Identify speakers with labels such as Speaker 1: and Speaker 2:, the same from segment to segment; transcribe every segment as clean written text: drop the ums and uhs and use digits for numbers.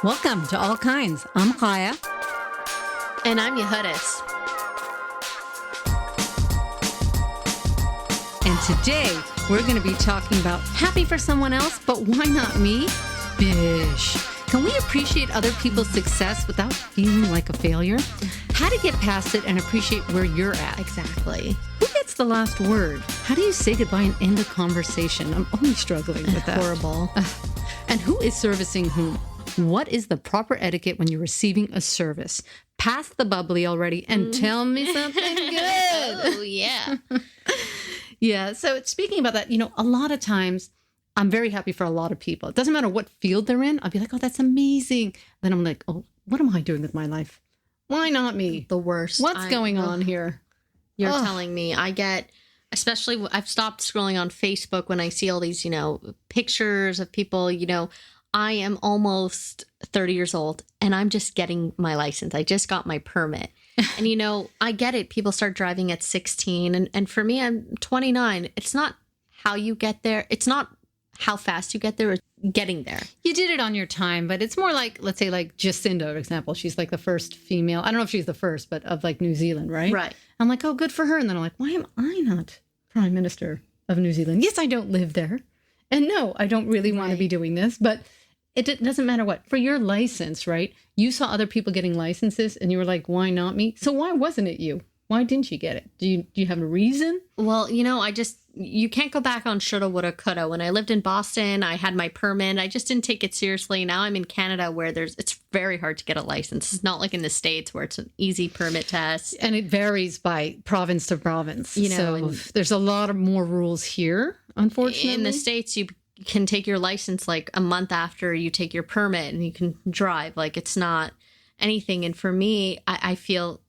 Speaker 1: Welcome to All Kinds. I'm Kaya.
Speaker 2: And I'm Yehudis.
Speaker 1: And today we're going to be talking about happy for someone else, but why not me? Bish. Can we appreciate other people's success without feeling like a failure? How to get past it and appreciate where you're at.
Speaker 2: Exactly.
Speaker 1: Who gets the last word? How do you say goodbye and end a conversation? I'm always struggling with that.
Speaker 2: Horrible.
Speaker 1: And who is servicing whom? What is the proper etiquette when you're receiving a service? Pass the bubbly already and tell me something good.
Speaker 2: Oh, yeah.
Speaker 1: Yeah. So speaking about that, a lot of times I'm very happy for a lot of people. It doesn't matter what field they're in. I'll be like, oh, that's amazing. Then I'm like, oh, what am I doing with my life? Why not me?
Speaker 2: The worst.
Speaker 1: What's going on here?
Speaker 2: You're telling me. I get, especially, I've stopped scrolling on Facebook when I see all these, pictures of people, I am almost 30 years old and I'm just getting my license. I just got my permit. And, I get it. People start driving at 16. And for me, I'm 29. It's not how you get there. It's not how fast you get there. It's getting there.
Speaker 1: You did it on your time, but it's more like, let's say like Jacinda, for example. She's like the first female. I don't know if she's the first, but of like New Zealand, right?
Speaker 2: Right.
Speaker 1: I'm like, oh, good for her. And then I'm like, why am I not Prime Minister of New Zealand? Yes, I don't live there. And no, I don't really want to be doing this, but it doesn't matter what. For your license, right? You saw other people getting licenses and you were like, why not me? So why wasn't it you? Why didn't you get it? Do you have a reason?
Speaker 2: Well, you can't go back on shoulda, woulda, coulda. When I lived in Boston, I had my permit. I just didn't take it seriously. Now I'm in Canada where it's very hard to get a license. It's not like in the States where it's an easy permit test.
Speaker 1: And it varies by province to province.
Speaker 2: So
Speaker 1: there's a lot of more rules here, unfortunately.
Speaker 2: In the States, you can take your license like a month after you take your permit and you can drive. Like it's not anything. And for me, I feel,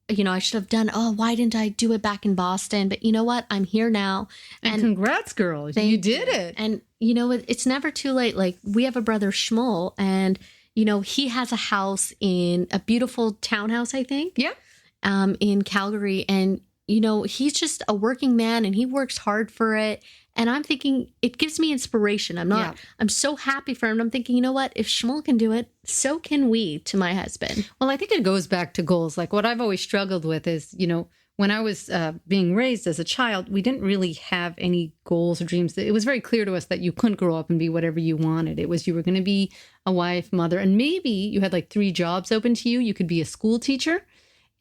Speaker 2: I should have done, why didn't I do it back in Boston? But you know what? I'm here now.
Speaker 1: And congrats, girl. You did it.
Speaker 2: And, it's never too late. Like we have a brother, Shmuel, and, he has a house in a beautiful townhouse, I think.
Speaker 1: Yeah.
Speaker 2: In Calgary. And, he's just a working man and he works hard for it. And I'm thinking it gives me inspiration. I'm so happy for him. I'm thinking, you know what? If Shmuel can do it, so can we, to my husband.
Speaker 1: Well, I think it goes back to goals. Like what I've always struggled with is, when I was being raised as a child, we didn't really have any goals or dreams. It was very clear to us that you couldn't grow up and be whatever you wanted. It was you were going to be a wife, mother, and maybe you had like 3 jobs open to you. You could be a school teacher,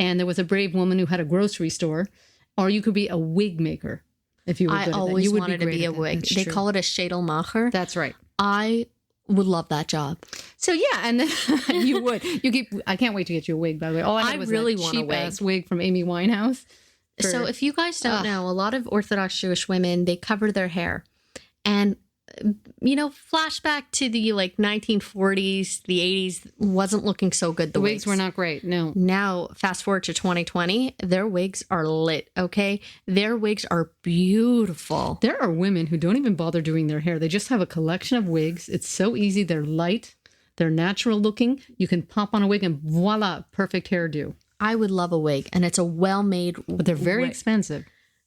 Speaker 1: and there was a brave woman who had a grocery store, or you could be a wig maker. If you were good at that.
Speaker 2: I always wanted to be a wig. They call it a Schädelmacher.
Speaker 1: That's right.
Speaker 2: I would love that job.
Speaker 1: So yeah, and then you would. I can't wait to get you a wig, by the way. All I had was
Speaker 2: really
Speaker 1: that
Speaker 2: want a
Speaker 1: cheap-ass wig from Amy Winehouse.
Speaker 2: So if you guys don't know, a lot of Orthodox Jewish women, they cover their hair. And, flashback to the 1940s, the 80s wasn't looking so good.
Speaker 1: The wigs were not great, no.
Speaker 2: Now, fast forward to 2020, their wigs are lit, okay? Their wigs are beautiful.
Speaker 1: There are women who don't even bother doing their hair. They just have a collection of wigs. It's so easy. They're light. They're natural looking. You can pop on a wig and voila, perfect hairdo.
Speaker 2: I would love a wig, and it's a well-made
Speaker 1: But they're very expensive.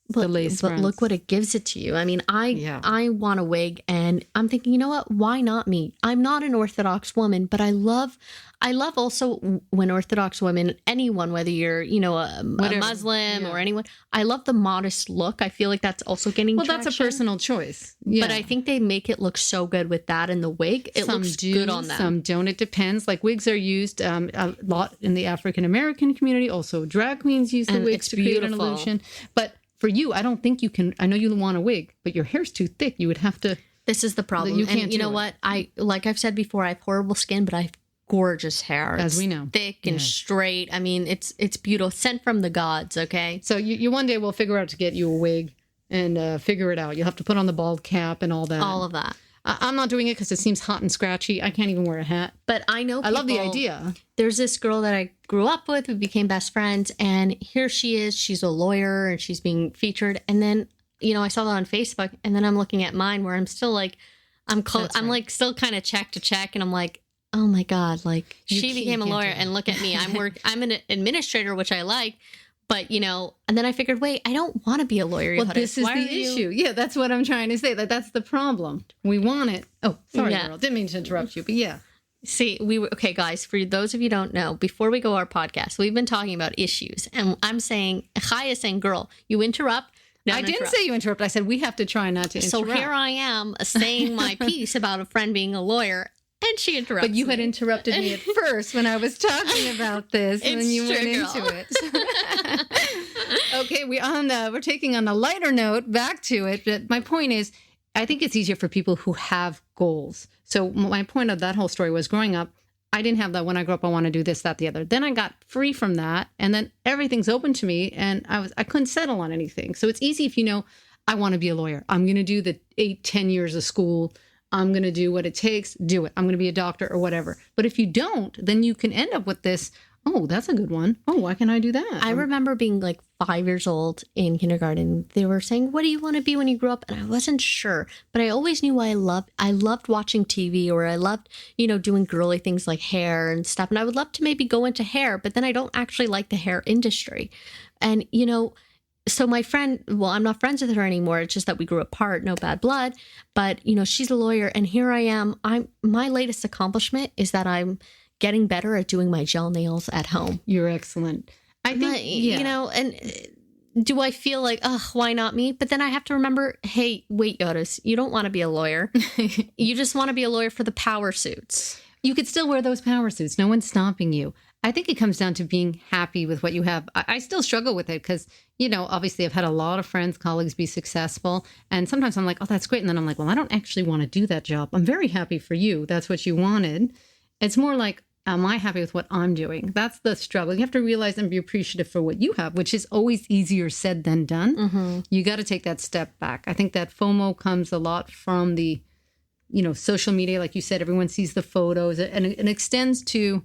Speaker 2: But look what it gives it to you. I mean, I want a wig, and I'm thinking, you know what? Why not me? I'm not an Orthodox woman, but I love also when Orthodox women, anyone, whether you're, a Muslim or anyone, I love the modest look. I feel like that's also getting traction.
Speaker 1: That's a personal choice. Yeah.
Speaker 2: But I think they make it look so good with that and the wig. It looks good on them.
Speaker 1: Some don't. It depends. Like wigs are used a lot in the African American community. Also, drag queens use the wigs to create an illusion. But for you, I don't think you can. I know you want a wig, but your hair's too thick. You would have to.
Speaker 2: This is the problem. You know what? Like I've said before, I have horrible skin, but I have gorgeous hair.
Speaker 1: As we know.
Speaker 2: Thick and straight. I mean, it's beautiful. Sent from the gods, okay?
Speaker 1: So you one day will figure out to get you a wig and figure it out. You'll have to put on the bald cap and all that.
Speaker 2: All of that.
Speaker 1: I'm not doing it because it seems hot and scratchy. I can't even wear a hat.
Speaker 2: But I know people,
Speaker 1: I love the idea.
Speaker 2: There's this girl that I grew up with. We became best friends. And here she is. She's a lawyer and she's being featured. And then, I saw that on Facebook. And then I'm looking at mine where I'm still like, I'm like still kind of check to check. And I'm like, oh my God, like she became a lawyer and look at me. I'm an administrator, which I like. But, and then I figured, wait, I don't want to be a lawyer.
Speaker 1: Well, this is the issue. Yeah, that's what I'm trying to say. That's the problem. We want it. Oh, sorry, girl. Didn't mean to interrupt you, but yeah.
Speaker 2: See, okay, guys, for those of you who don't know, before we go our podcast, we've been talking about issues. And I'm saying, Chaya is saying, girl, you interrupt.
Speaker 1: I didn't say you interrupt. I said we have to try not to interrupt.
Speaker 2: So here I am saying my piece about a friend being a lawyer, and she interrupts
Speaker 1: But you had interrupted me at first when I was talking about this, and then you went into it. Okay, we're taking on a lighter note, back to it. But my point is, I think it's easier for people who have goals. So my point of that whole story was growing up, I didn't have that when I grew up, I want to do this, that, the other. Then I got free from that. And then everything's open to me and I couldn't settle on anything. So it's easy if you know, I want to be a lawyer. I'm going to do the 8-10 years of school. I'm going to do what it takes, do it. I'm going to be a doctor or whatever. But if you don't, then you can end up with this, oh, that's a good one. Oh, why can't I do that?
Speaker 2: I remember being like 5 years old in kindergarten. They were saying, what do you want to be when you grow up? And I wasn't sure, but I always knew I loved watching TV, or I loved, doing girly things like hair and stuff. And I would love to maybe go into hair, but then I don't actually like the hair industry. And, so my friend, well, I'm not friends with her anymore. It's just that we grew apart, no bad blood. But, she's a lawyer, and here I am. My latest accomplishment is that I'm getting better at doing my gel nails at home.
Speaker 1: You're excellent. I think,
Speaker 2: and do I feel like, why not me? But then I have to remember, hey, wait, Yotis, you don't want to be a lawyer. You just want to be a lawyer for the power suits.
Speaker 1: You could still wear those power suits. No one's stopping you. I think it comes down to being happy with what you have. I still struggle with it because, obviously I've had a lot of friends, colleagues be successful. And sometimes I'm like, oh, that's great. And then I'm like, well, I don't actually want to do that job. I'm very happy for you. That's what you wanted. It's more like, am I happy with what I'm doing? That's the struggle. You have to realize and be appreciative for what you have, which is always easier said than done. Mm-hmm. You got to take that step back. I think that FOMO comes a lot from the, social media. Like you said, everyone sees the photos and it extends to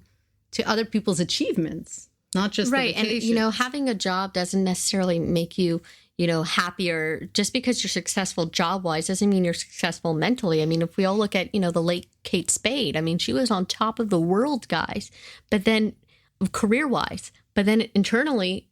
Speaker 1: other people's achievements, not just
Speaker 2: right.
Speaker 1: The vacations.
Speaker 2: And, having a job doesn't necessarily make you, happier. Just because you're successful job-wise doesn't mean you're successful mentally. I mean, if we all look at, the late Kate Spade, I mean, she was on top of the world, guys, but then career-wise, but then internally,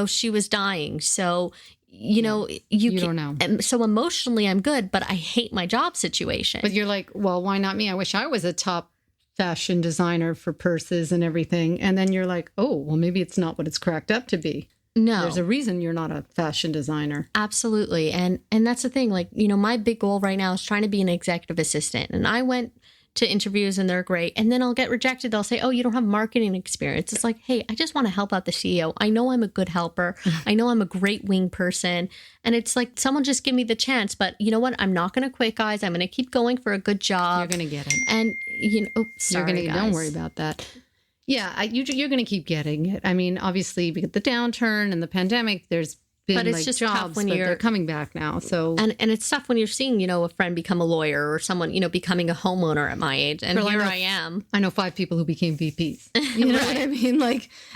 Speaker 2: she was dying. So, you
Speaker 1: don't know.
Speaker 2: So emotionally, I'm good, but I hate my job situation.
Speaker 1: But you're like, well, why not me? I wish I was a top fashion designer for purses and everything. And then you're like, oh, well, maybe it's not what it's cracked up to be.
Speaker 2: No.
Speaker 1: There's a reason you're not a fashion designer.
Speaker 2: Absolutely. And that's the thing. Like, my big goal right now is trying to be an executive assistant. And I went to interviews and they're great. And then I'll get rejected. They'll say, oh, you don't have marketing experience. It's like, hey, I just want to help out the CEO. I know I'm a good helper. I know I'm a great wing person. And it's like, someone just give me the chance. But you know what? I'm not going to quit, guys. I'm going to keep going for a good job.
Speaker 1: You're going to get it.
Speaker 2: And, sorry, guys.
Speaker 1: Don't worry about that. Yeah, you're going to keep getting it. I mean, obviously, because the downturn and the pandemic, there's been
Speaker 2: but it's just
Speaker 1: jobs,
Speaker 2: tough when
Speaker 1: they're coming back now. So
Speaker 2: and it's tough when you're seeing, a friend become a lawyer or someone, becoming a homeowner at my age. And here I am.
Speaker 1: I know 5 people who became VPs. You know what I mean?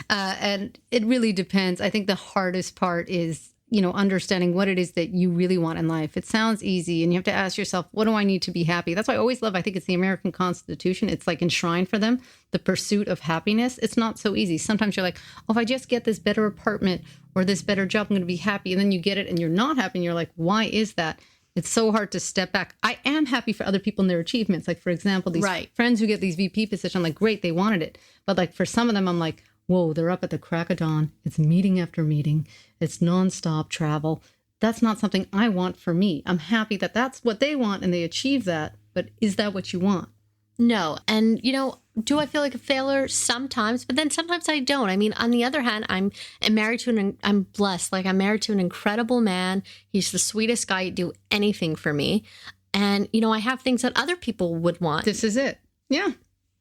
Speaker 1: And it really depends. I think the hardest part is, understanding what it is that you really want in life. It sounds easy and you have to ask yourself, what do I need to be happy? That's why I always love, I think it's the American Constitution. It's like enshrined for them, the pursuit of happiness. It's not so easy. Sometimes you're like, oh, if I just get this better apartment or this better job, I'm going to be happy. And then you get it and you're not happy. And you're like, why is that? It's so hard to step back. I am happy for other people and their achievements. Like, for example, these friends who get these VP positions, I'm like, great, they wanted it. But like for some of them, I'm like, whoa, they're up at the crack of dawn. It's meeting after meeting. It's nonstop travel. That's not something I want for me. I'm happy that that's what they want and they achieve that. But is that what you want?
Speaker 2: No. And, do I feel like a failure? Sometimes, but then sometimes I don't. I mean, on the other hand, I'm married to I'm blessed. Like, I'm married to an incredible man. He's the sweetest guy. He'd do anything for me. And, I have things that other people would want.
Speaker 1: This is it. Yeah.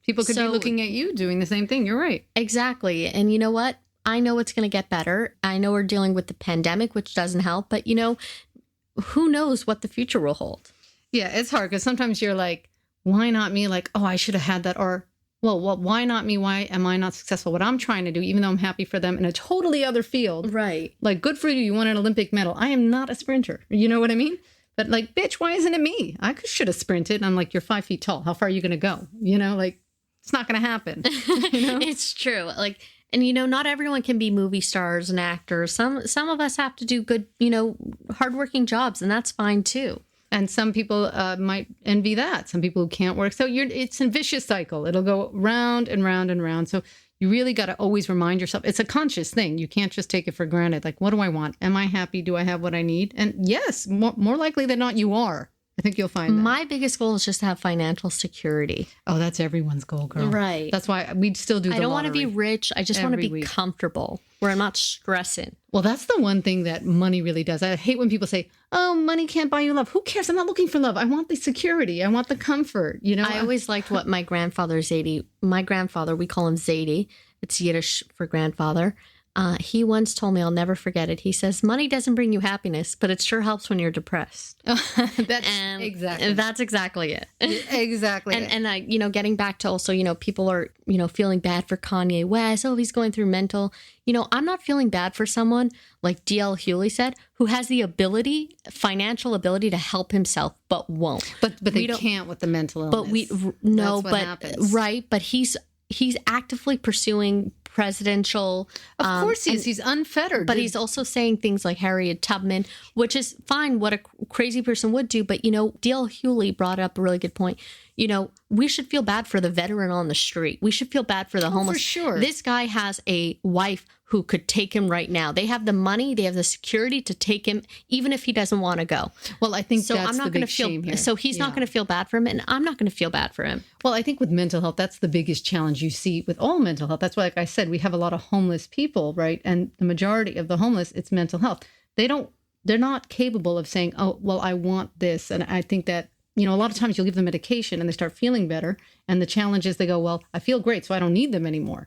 Speaker 1: People could be looking at you doing the same thing. You're right.
Speaker 2: Exactly. And you know what? I know it's going to get better. I know we're dealing with the pandemic, which doesn't help. But, who knows what the future will hold?
Speaker 1: Yeah, it's hard because sometimes you're like, why not me? Like, oh, I should have had that. Or, well, why not me? Why am I not successful? What I'm trying to do, even though I'm happy for them in a totally other field.
Speaker 2: Right.
Speaker 1: Like, good for you. You won an Olympic medal. I am not a sprinter. You know what I mean? But like, bitch, why isn't it me? I should have sprinted. And I'm like, you're 5 feet tall. How far are you going to go? It's not going to happen.
Speaker 2: It's true. Like, and, not everyone can be movie stars and actors. Some of us have to do good, hardworking jobs, and that's fine too.
Speaker 1: And some people might envy that. Some people who can't work. So it's a vicious cycle. It'll go round and round and round. So you really got to always remind yourself. It's a conscious thing. You can't just take it for granted. Like, what do I want? Am I happy? Do I have what I need? And yes, more likely than not, you are. I think you'll find that.
Speaker 2: My biggest goal is just to have financial security.
Speaker 1: Oh, that's everyone's goal, girl.
Speaker 2: Right.
Speaker 1: That's why we'd still do the
Speaker 2: I don't want to
Speaker 1: lottery
Speaker 2: be rich. I just want to be
Speaker 1: week.
Speaker 2: comfortable where I'm not stressing.
Speaker 1: Well, that's the one thing that money really does. I hate when people say, oh, money can't buy you love. Who cares? I'm not looking for love. I want the security. I want the comfort. You know,
Speaker 2: I always liked what my grandfather, Zadie, we call him Zadie. It's Yiddish for grandfather. He once told me, I'll never forget it. He says, money doesn't bring you happiness, but it sure helps when you're depressed. That's exactly it.
Speaker 1: Exactly.
Speaker 2: And I, getting back to also, people are, feeling bad for Kanye West. Oh, he's going through mental, I'm not feeling bad for someone like D.L. Hewley said, who has the ability, financial ability to help himself, but won't.
Speaker 1: But they can't with the mental illness.
Speaker 2: But he's actively pursuing presidential.
Speaker 1: Of course he is. He's unfettered.
Speaker 2: But he's also saying things like Harriet Tubman, which is fine, what a crazy person would do. But, D.L. Hewley brought up a really good point. We should feel bad for the veteran on the street. We should feel bad for the homeless.
Speaker 1: For sure.
Speaker 2: This guy has a wife who could take him right now. They have the money, they have the security to take him, even if he doesn't want to go.
Speaker 1: Well, I think
Speaker 2: so.
Speaker 1: That's
Speaker 2: I'm not
Speaker 1: going to
Speaker 2: feel. Here. So he's not going to feel bad for him, and I'm not going to feel bad for him.
Speaker 1: Well, I think with mental health, that's the biggest challenge you see with all mental health. That's why, like I said, we have a lot of homeless people, right? And the majority of the homeless, it's mental health. They're not capable of saying, oh, well, I want this. And I think that, a lot of times you'll give them medication and they start feeling better. And the challenge is they go, well, I feel great, so I don't need them anymore.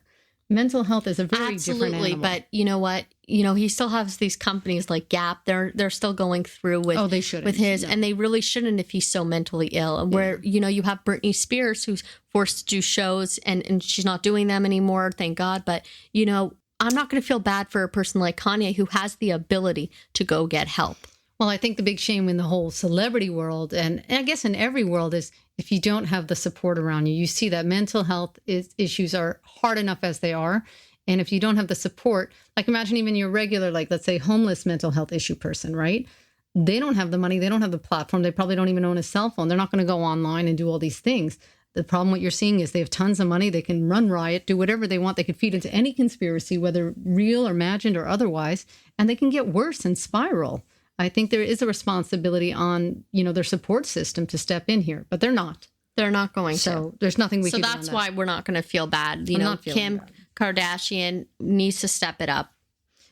Speaker 1: Mental health is a very different animal.
Speaker 2: But you know what? He still has these companies like Gap. They're still going through with
Speaker 1: they shouldn't.
Speaker 2: With his, and they really shouldn't if he's so mentally ill. And where you have Britney Spears who's forced to do shows and she's not doing them anymore. Thank God. But I'm not going to feel bad for a person like Kanye who has the ability to go get help.
Speaker 1: Well, I think the big shame in the whole celebrity world, and I guess in every world, is if you don't have the support around you. You see that mental health issues are hard enough as they are. And if you don't have the support, like imagine even your regular, like let's say homeless mental health issue person, right? They don't have the money. They don't have the platform. They probably don't even own a cell phone. They're not going to go online and do all these things. The problem what you're seeing is they have tons of money. They can run riot, do whatever they want. They could feed into any conspiracy, whether real or imagined or otherwise, and they can get worse and spiral. I think there is a responsibility on, their support system to step in here, but they're not.
Speaker 2: They're not going
Speaker 1: so
Speaker 2: to.
Speaker 1: There's nothing we can do.
Speaker 2: So that's why we're not going to feel bad. Kim
Speaker 1: bad.
Speaker 2: Kardashian needs to step it up.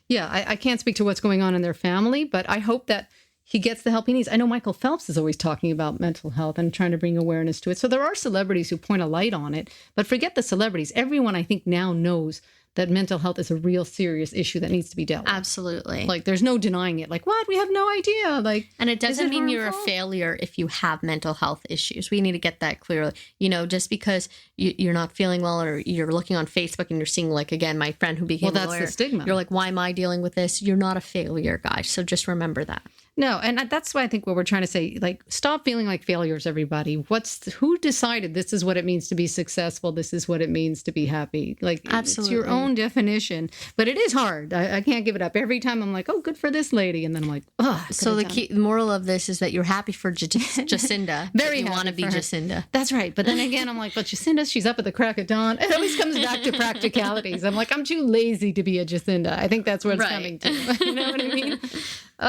Speaker 1: Yeah, I can't speak to what's going on in their family, but I hope that he gets the help he needs. I know Michael Phelps is always talking about mental health and trying to bring awareness to it. So there are celebrities who point a light on it, but forget the celebrities. Everyone, I think, now knows that mental health is a real serious issue that needs to be dealt with.
Speaker 2: Absolutely.
Speaker 1: Like, there's no denying it. Like, what? We have no idea. Like,
Speaker 2: and it doesn't mean you're a failure if you have mental health issues. We need to get that clearly. Just because you're not feeling well or you're looking on Facebook and you're seeing, like, again, my friend who became a lawyer. Well, that's the stigma. You're like, why am I dealing with this? You're not a failure, guys. So just remember that.
Speaker 1: No, and that's why I think what we're trying to say, like, stop feeling like failures, everybody. Who decided this is what it means to be successful? This is what it means to be happy. Like,
Speaker 2: absolutely.
Speaker 1: It's your own definition, but it is hard. I can't give it up. Every time I'm like, oh, good for this lady. And then I'm like, oh.
Speaker 2: So the moral of this is that you're happy for Jacinda.
Speaker 1: Very
Speaker 2: you want to be Jacinda.
Speaker 1: That's right. But then again, I'm like, but Jacinda, she's up at the crack of dawn. It always comes back to practicalities. I'm like, I'm too lazy to be a Jacinda. I think that's what it's coming to. You know what I mean?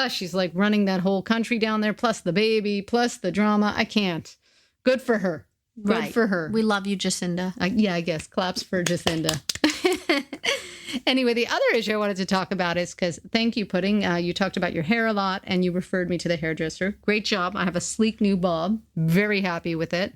Speaker 1: She's like running that whole country down there, plus the baby, plus the drama. I can't. Good for her. Good for her.
Speaker 2: We love you, Jacinda.
Speaker 1: I guess. Claps for Jacinda. Anyway, the other issue I wanted to talk about is because, thank you, Pudding. You talked about your hair a lot and you referred me to the hairdresser. Great job. I have a sleek new bob. Very happy with it.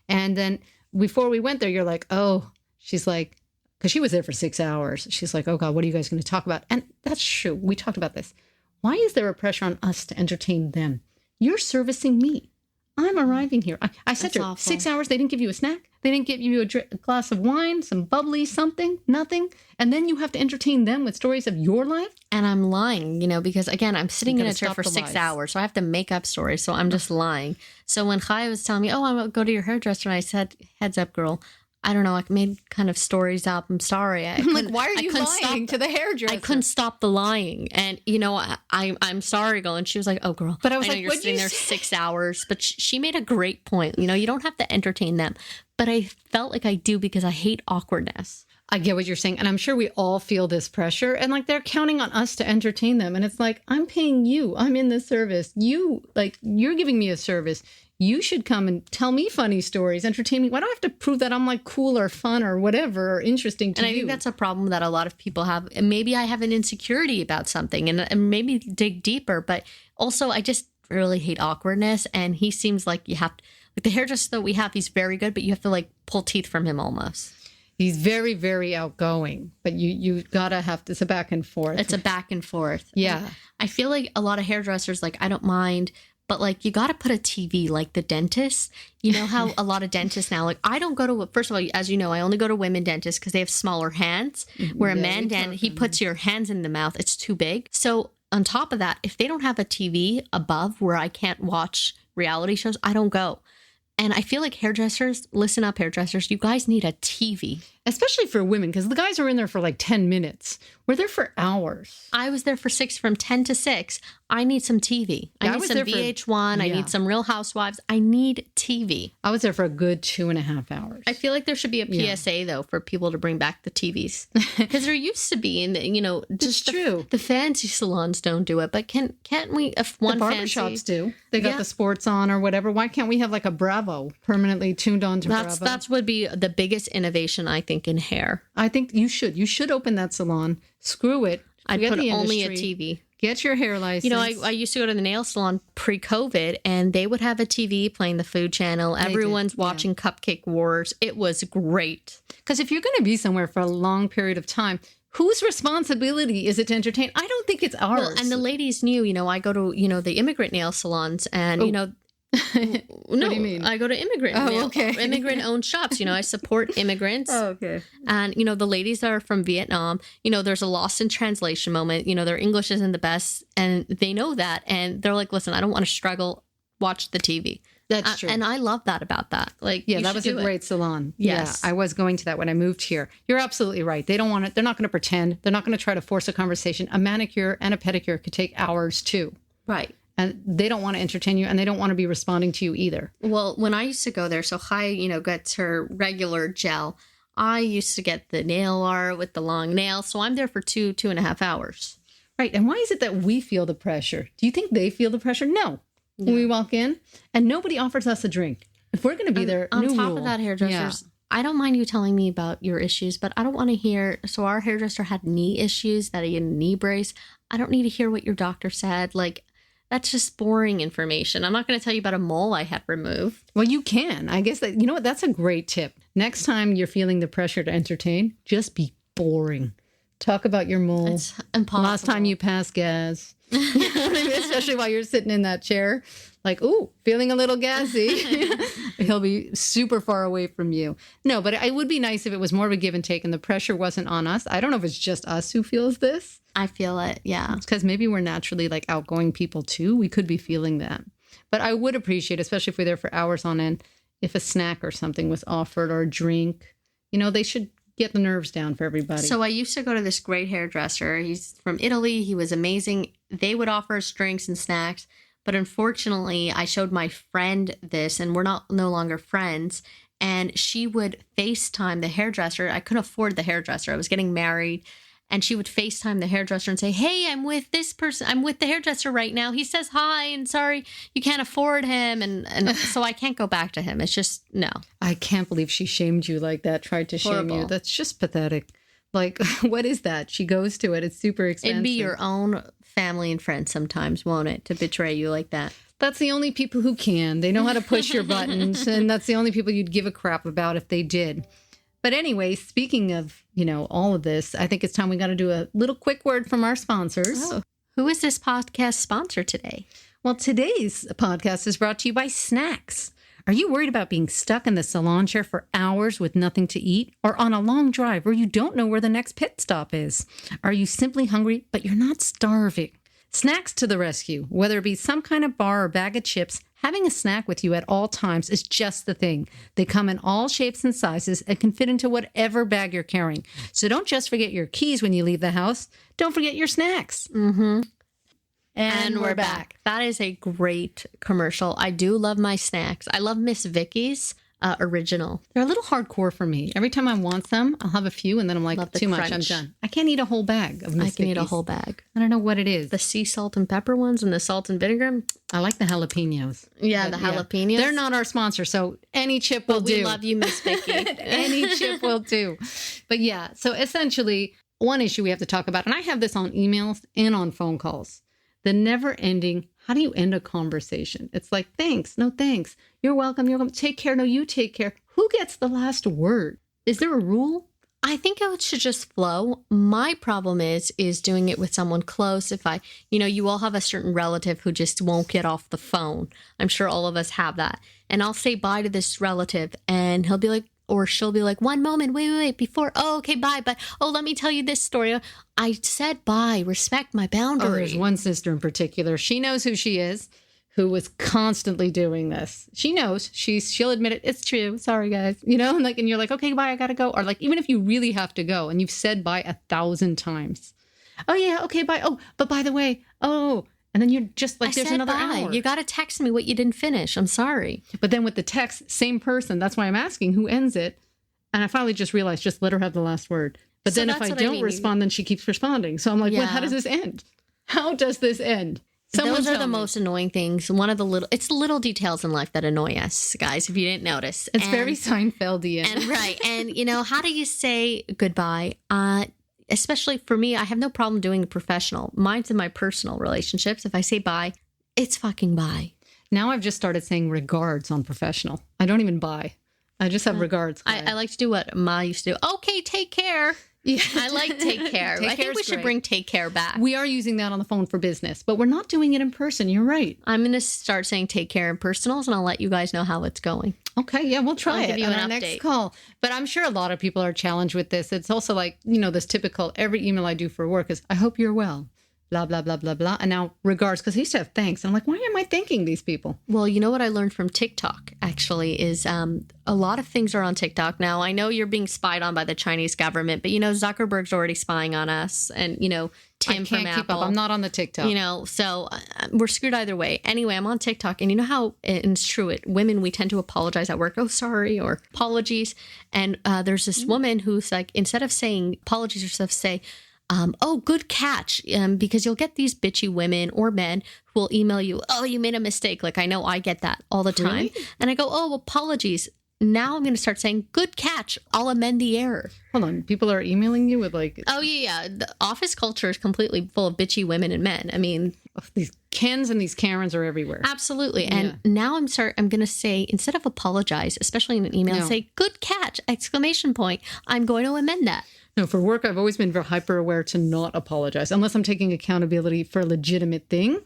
Speaker 1: And then before we went there, you're like, oh, she's like, because she was there for 6 hours. She's like, oh, God, what are you guys going to talk about? And that's true. We talked about this. Why is there a pressure on us to entertain them? You're servicing me. I'm arriving here. I said to her, 6 hours, they didn't give you a snack. They didn't give you a glass of wine, some bubbly, something, nothing. And then you have to entertain them with stories of your life?
Speaker 2: And I'm lying, because, again, I'm sitting in a chair for 6 hours. So I have to make up stories. So I'm just lying. So when Chaya was telling me, oh, I'm going to go to your hairdresser, and I said, heads up, girl, I don't know, I made kind of stories up. I'm sorry.
Speaker 1: I'm like, why are you lying to the hairdresser?
Speaker 2: I couldn't stop the lying. And, I'm sorry, girl. And she was like, oh, girl.
Speaker 1: But I was
Speaker 2: know
Speaker 1: like,
Speaker 2: you're sitting there 6 hours. But she made a great point. You don't have to entertain them. But I felt like I do because I hate awkwardness.
Speaker 1: I get what you're saying. And I'm sure we all feel this pressure. And like, they're counting on us to entertain them. And it's like, I'm paying you. I'm in the service. You're giving me a service. You should come and tell me funny stories, entertain me. Why do I have to prove that I'm like cool or fun or whatever or interesting to you?
Speaker 2: And I think that's a problem that a lot of people have. And maybe I have an insecurity about something and maybe dig deeper. But also, I just really hate awkwardness. And he seems like you have to, like the hairdresser that we have, he's very good, but you have to like pull teeth from him almost.
Speaker 1: He's very, very outgoing, but you gotta have to, it's a back and forth.
Speaker 2: It's a back and forth.
Speaker 1: Yeah.
Speaker 2: I feel like a lot of hairdressers, like, I don't mind, but like, you got to put a TV like the dentist. You know how a lot of dentists now, like, I don't go to, first of all, as you know, I only go to women dentists because they have smaller hands, where a man dentist, he puts your hands in the mouth. It's too big. So on top of that, if they don't have a TV above where I can't watch reality shows, I don't go. And I feel like hairdressers, listen up, hairdressers, you guys need a TV.
Speaker 1: Especially for women, because the guys are in there for like 10 minutes. We're there for hours.
Speaker 2: I was there from 10 to 6. I need some TV. I need some VH1. I need some Real Housewives. I need TV.
Speaker 1: I was there for a good 2.5 hours.
Speaker 2: I feel like there should be a PSA, though, for people to bring back the TVs. Because there used to be, and just
Speaker 1: true.
Speaker 2: The fancy salons don't do it. But can't we, if one
Speaker 1: the barbershops do. They got the sports on or whatever. Why can't we have like a Bravo permanently tuned on to Bravo?
Speaker 2: That would be the biggest innovation, I think, in hair.
Speaker 1: I think you should. You should open that salon. Screw it.
Speaker 2: I'd put only a TV.
Speaker 1: Get your hair license.
Speaker 2: I used to go to the nail salon pre-COVID, and they would have a TV playing the Food Channel. Everyone's watching Cupcake Wars. It was great.
Speaker 1: Because if you're going to be somewhere for a long period of time, whose responsibility is it to entertain? I don't think it's ours.
Speaker 2: Well, and the ladies knew, I go to, the immigrant nail salons, and,
Speaker 1: No, what do you mean?
Speaker 2: I go to immigrant-owned shops. I support immigrants.
Speaker 1: Oh, okay.
Speaker 2: And, the ladies that are from Vietnam, there's a lost in translation moment. Their English isn't the best, and they know that. And they're like, listen, I don't want to struggle. Watch the TV.
Speaker 1: That's true.
Speaker 2: And I love that about that. Like,
Speaker 1: yeah, that was a great salon.
Speaker 2: Yes.
Speaker 1: Yeah, I was going to that when I moved here. You're absolutely right. They don't want it. They're not going to pretend. They're not going to try to force a conversation. A manicure and a pedicure could take hours too.
Speaker 2: Right.
Speaker 1: And they don't want to entertain you, and they don't want to be responding to you either.
Speaker 2: Well, when I used to go there, so Hai, gets her regular gel. I used to get the nail art with the long nails. So I'm there for 2.5 hours.
Speaker 1: Right. And why is it that we feel the pressure? Do you think they feel the pressure? No. When we walk in, and nobody offers us a drink. If we're going to be there,
Speaker 2: on top of that, hairdressers, I don't mind you telling me about your issues, but I don't want to hear. So our hairdresser had knee issues, that he had a knee brace. I don't need to hear what your doctor said. Like, that's just boring information. I'm not going to tell you about a mole I had removed.
Speaker 1: Well, you can. I guess that, what, that's a great tip. Next time you're feeling the pressure to entertain, just be boring. Talk about your mole.
Speaker 2: It's impossible.
Speaker 1: Last time you passed gas. Especially while you're sitting in that chair. Like, ooh, feeling a little gassy. He'll be super far away from you. No, but it would be nice if it was more of a give and take and the pressure wasn't on us. I don't know if it's just us who feels this.
Speaker 2: I feel it, yeah.
Speaker 1: It's because maybe we're naturally like outgoing people too. We could be feeling that. But I would appreciate, especially if we're there for hours on end, if a snack or something was offered or a drink. They should get the nerves down for everybody.
Speaker 2: So I used to go to this great hairdresser. He's from Italy. He was amazing. They would offer us drinks and snacks. But unfortunately, I showed my friend this, and we're no longer friends. And she would FaceTime the hairdresser. I couldn't afford the hairdresser. I was getting married. And she would FaceTime the hairdresser and say, hey, I'm with this person. I'm with the hairdresser right now. He says hi and sorry, you can't afford him. And so I can't go back to him. It's just, no.
Speaker 1: I can't believe she shamed you like that, tried to shame you. That's just pathetic. Like, what is that? She goes to it. It's super expensive.
Speaker 2: It'd be your own family and friends sometimes, won't it, to betray you like that?
Speaker 1: That's the only people who can. They know how to push your buttons. And that's the only people you'd give a crap about if they did. But anyway, speaking of, all of this, I think it's time we got to do a little quick word from our sponsors.
Speaker 2: Oh. Who is this podcast sponsor today?
Speaker 1: Well, today's podcast is brought to you by Snacks. Are you worried about being stuck in the salon chair for hours with nothing to eat, or on a long drive where you don't know where the next pit stop is? Are you simply hungry, but you're not starving? Snacks to the rescue. Whether it be some kind of bar or bag of chips, having a snack with you at all times is just the thing. They come in all shapes and sizes and can fit into whatever bag you're carrying. So don't just forget your keys when you leave the house. Don't forget your snacks.
Speaker 2: Mm-hmm.
Speaker 1: And we're back.
Speaker 2: That is a great commercial. I do love my snacks. I love Miss Vicky's original.
Speaker 1: They're a little hardcore for me. Every time I want some, I'll have a few and then I'm like, too much, I'm done. I can't eat a whole bag of Miss
Speaker 2: I can eat a
Speaker 1: Vicky's.
Speaker 2: whole bag.
Speaker 1: I don't know what it is.
Speaker 2: The sea salt and pepper ones and the salt and vinegar.
Speaker 1: I like the jalapenos.
Speaker 2: Yeah,
Speaker 1: But
Speaker 2: the jalapenos.
Speaker 1: They're not our sponsor, so any chip will do.
Speaker 2: We love you, Miss Vicky.
Speaker 1: Any chip will do. But yeah, so essentially, one issue we have to talk about, and I have this on emails and on phone calls, the never ending, how do you end a conversation? It's like, thanks, no thanks. You're welcome, take care, no, you take care. Who gets the last word? Is there a rule?
Speaker 2: I think it should just flow. My problem is doing it with someone close. If you all have a certain relative who just won't get off the phone. I'm sure all of us have that. And I'll say bye to this relative and he'll be like, or she'll be like, one moment, wait, before, okay, bye. But, let me tell you this story. I said bye, respect my boundary.
Speaker 1: Oh, there's one sister in particular. She knows who she is, who was constantly doing this. She knows. She'll admit it. It's true. Sorry, guys. And you're like, okay, bye, I gotta go. Or like, even if you really have to go and you've said bye 1,000 times. Oh, yeah, okay, bye. Oh, but by the way, and then you're just like, there's another hour.
Speaker 2: You got to text me what you didn't finish. I'm sorry.
Speaker 1: But then with the text, same person. That's why I'm asking who ends it. And I finally just realized, just let her have the last word. But then if I don't respond, then she keeps responding. So I'm like, well, how does this end? How does this end?
Speaker 2: Those are the most annoying things. It's the little details in life that annoy us, guys, if you didn't notice.
Speaker 1: It's very Seinfeldian.
Speaker 2: And right. And, how do you say goodbye? Especially for me, I have no problem doing it professional. Mine's in my personal relationships. If I say bye, it's fucking bye.
Speaker 1: Now I've just started saying regards on professional. I don't even bye. I just have regards.
Speaker 2: I like to do what Ma used to do. Okay, take care. Yeah. I like take care. I think we should bring take care back.
Speaker 1: We are using that on the phone for business, but we're not doing it in person. You're right.
Speaker 2: I'm going to start saying take care in personals, and I'll let you guys know how it's going.
Speaker 1: Okay, yeah, we'll try
Speaker 2: I'll
Speaker 1: it
Speaker 2: give you
Speaker 1: on
Speaker 2: an
Speaker 1: our
Speaker 2: update.
Speaker 1: next call. But I'm sure a lot of people are challenged with this. It's also like, this typical, every email I do for work is, I hope you're well, blah, blah, blah, blah, blah. And now regards, because he used to have thanks. I'm like, why am I thanking these people?
Speaker 2: Well, you know what I learned from TikTok, actually, is a lot of things are on TikTok. Now, I know you're being spied on by the Chinese government, but, Zuckerberg's already spying on us. And, Tim from Apple.
Speaker 1: Keep up. I'm not on the TikTok.
Speaker 2: So we're screwed either way. Anyway, I'm on TikTok, and you know how, and it's true, women, we tend to apologize at work. Oh, sorry, or apologies. And there's this woman who's like, instead of saying apologies or stuff, say, good catch, because you'll get these bitchy women or men who will email you, oh, you made a mistake. Like, I know I get that all the time.
Speaker 1: Really?
Speaker 2: And I go, oh, apologies. Now I'm going to start saying, good catch. I'll amend the error.
Speaker 1: Hold on. People are emailing you with like...
Speaker 2: Oh, yeah. The office culture is completely full of bitchy women and men. I mean...
Speaker 1: These Kens and these Karens are everywhere.
Speaker 2: Absolutely. And now I'm going to say, instead of apologize, especially in an email, say, good catch, exclamation point. I'm going to amend that.
Speaker 1: No, for work, I've always been very hyper aware to not apologize unless I'm taking accountability for a legitimate thing.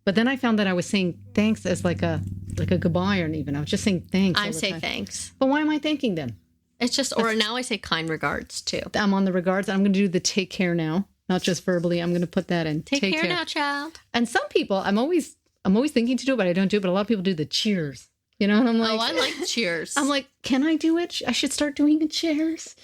Speaker 1: But then I found that I was saying thanks as like a goodbye, or even I was just saying thanks.
Speaker 2: I say thanks.
Speaker 1: But why am I thanking them?
Speaker 2: It's just, or now I say kind regards too.
Speaker 1: I'm on the regards. I'm going to do the take care now, not just verbally. I'm going to put that in.
Speaker 2: Take care now, child.
Speaker 1: And some people, I'm always thinking to do it, but I don't do it. But a lot of people do the cheers. And I'm like,
Speaker 2: oh, I like cheers.
Speaker 1: I'm like, can I do it? I should start doing the cheers.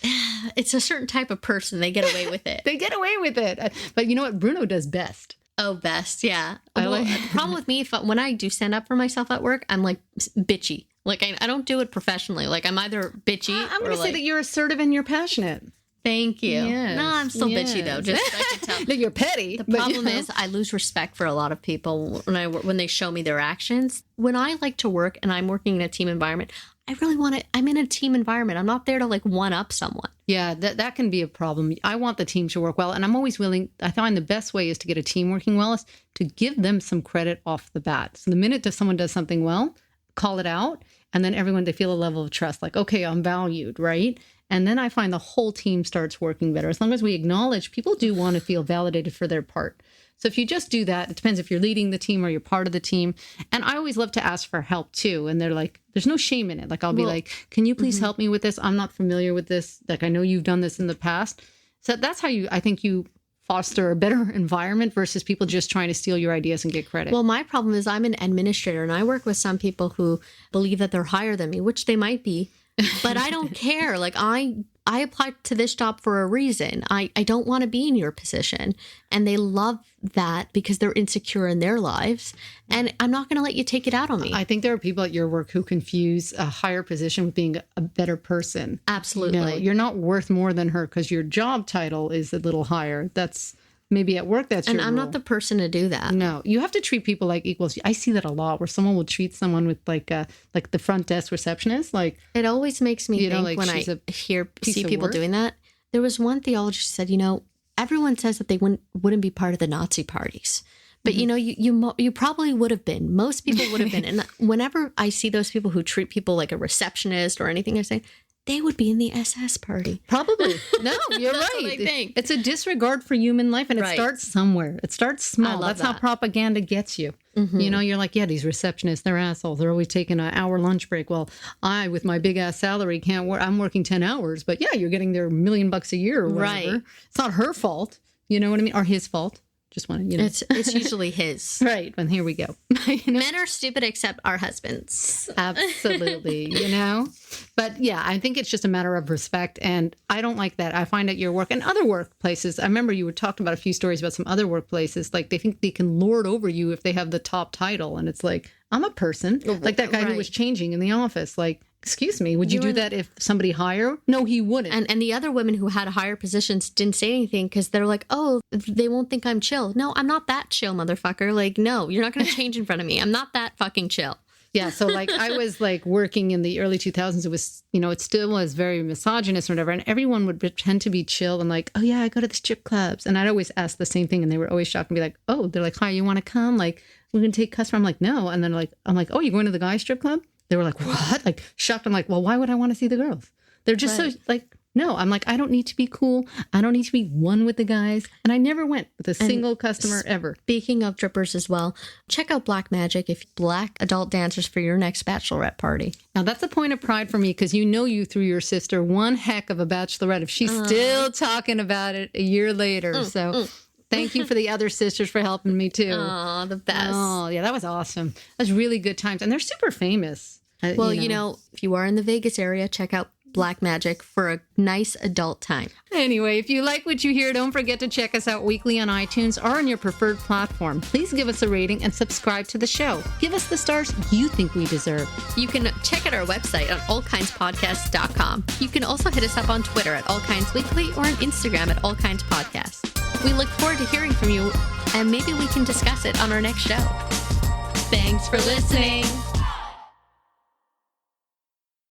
Speaker 2: It's a certain type of person. They get away with it.
Speaker 1: They get away with it. But you know what? Bruno does best.
Speaker 2: Oh, best. Yeah. The problem with me, when I do stand up for myself at work, I'm like bitchy. Like I don't do it professionally. Like I'm either bitchy
Speaker 1: I'm going to say that you're assertive and you're passionate.
Speaker 2: Thank you.
Speaker 1: Yes.
Speaker 2: No, I'm still bitchy though. Just I can tell.
Speaker 1: No, you're petty.
Speaker 2: The problem is I lose respect for a lot of people when they show me their actions. When I like to work and I'm working in a team environment, I really want to. I'm in a team environment. I'm not there to like one up someone.
Speaker 1: Yeah, that can be a problem. I want the team to work well, and I'm always willing. I find the best way is to get a team working well is to give them some credit off the bat. So the minute that someone does something well, call it out, and then everyone, they feel a level of trust. Like, okay, I'm valued, right? And then I find the whole team starts working better. As long as we acknowledge, people do want to feel validated for their part. So if you just do that, it depends if you're leading the team or you're part of the team. And I always love to ask for help too. And they're like, there's no shame in it. Like, I'll be like, can you please help me with this? I'm not familiar with this. Like, I know you've done this in the past. So that's how I think you foster a better environment versus people just trying to steal your ideas and get credit.
Speaker 2: Well, my problem is I'm an administrator and I work with some people who believe that they're higher than me, which they might be, but I don't care. Like I applied to this job for a reason. I don't want to be in your position. And they love that because they're insecure in their lives. And I'm not going to let you take it out on me.
Speaker 1: I think there are people at your work who confuse a higher position with being a better person.
Speaker 2: Absolutely.
Speaker 1: You know, you're not worth more than her because your job title is a little higher. That's maybe at work, that's your
Speaker 2: And I'm
Speaker 1: role.
Speaker 2: not the person to do that.
Speaker 1: No, you have to treat people like equals. I see that a lot where someone will treat someone with like the front desk receptionist. Like
Speaker 2: It always makes me think
Speaker 1: like
Speaker 2: when
Speaker 1: she's
Speaker 2: I
Speaker 1: a
Speaker 2: see
Speaker 1: piece of
Speaker 2: people
Speaker 1: work.
Speaker 2: doing that. There was one theologist who said, you know, everyone says that they wouldn't be part of the Nazi parties. But, you know, you probably would have been. Most people would have been. And whenever I see those people who treat people like a receptionist or anything, I say, they would be in the SS party.
Speaker 1: Probably. No, you're
Speaker 2: That's
Speaker 1: right.
Speaker 2: what I think.
Speaker 1: It's a disregard for human life, and it
Speaker 2: Right.
Speaker 1: starts somewhere. It starts small.
Speaker 2: love
Speaker 1: That's how
Speaker 2: that.
Speaker 1: propaganda gets you. You know, you're like, yeah, these receptionists, they're assholes. They're always taking an hour lunch break. Well, I, with my big ass salary, can't work. I'm working 10 hours, but yeah, you're getting their $1 million a year or whatever.
Speaker 2: Right.
Speaker 1: It's not her fault. You know what I mean? Or his fault. Just want to, you know.
Speaker 2: It's usually his.
Speaker 1: Right. And here we go. You know?
Speaker 2: Men are stupid except our husbands.
Speaker 1: Absolutely, you know? But yeah, I think it's just a matter of respect. And I don't like that. I find at your work and other workplaces, I remember you were talking about a few stories about some other workplaces, like they think they can lord over you if they have the top title. And it's like, I'm a person. Like that guy who was changing in the office. Like, excuse me, would you do that if somebody higher? No, he wouldn't.
Speaker 2: And the other women who had higher positions didn't say anything because they're like, oh, they won't think I'm chill. No, I'm not that chill, motherfucker. Like, no, you're not going to change in front of me. I'm not that fucking chill.
Speaker 1: Yeah. So like I was like working in the early 2000s. It was, you know, it still was very misogynist or whatever. And everyone would pretend to be chill and like, oh yeah, I go to the strip clubs. And I'd always ask the same thing. And they were always shocked and be like, oh, they're like, hi, you want to come? Like, we're going to take customer. I'm like, no. And then I'm like, oh, you're going to the guys strip club? They were like, what? Like shocked. I'm like, well, why would I want to see the girls? They're just so like, no, I'm like, I don't need to be cool. I don't need to be one with the guys. And I never went with a single customer ever.
Speaker 2: Speaking of strippers as well, check out Black Magic if black adult dancers for your next bachelorette party.
Speaker 1: Now that's a point of pride for me because you through your sister one heck of a bachelorette if she's still talking about it a year later. Thank you for the other sisters for helping me too.
Speaker 2: Oh, the best.
Speaker 1: Oh, yeah, that was awesome. That was really good times. And they're super famous.
Speaker 2: Well, you know, if you are in the Vegas area, check out Black Magic for a nice adult time.
Speaker 1: Anyway, if you like what you hear, don't forget to check us out weekly on iTunes or on your preferred platform. Please give us a rating and subscribe to the show. Give us the stars you think we deserve.
Speaker 2: You can check out our website on allkindspodcasts.com. You can also hit us up on Twitter at allkindsweekly or on Instagram at allkindspodcast. We look forward to hearing from you, and maybe we can discuss it on our next show. Thanks for listening.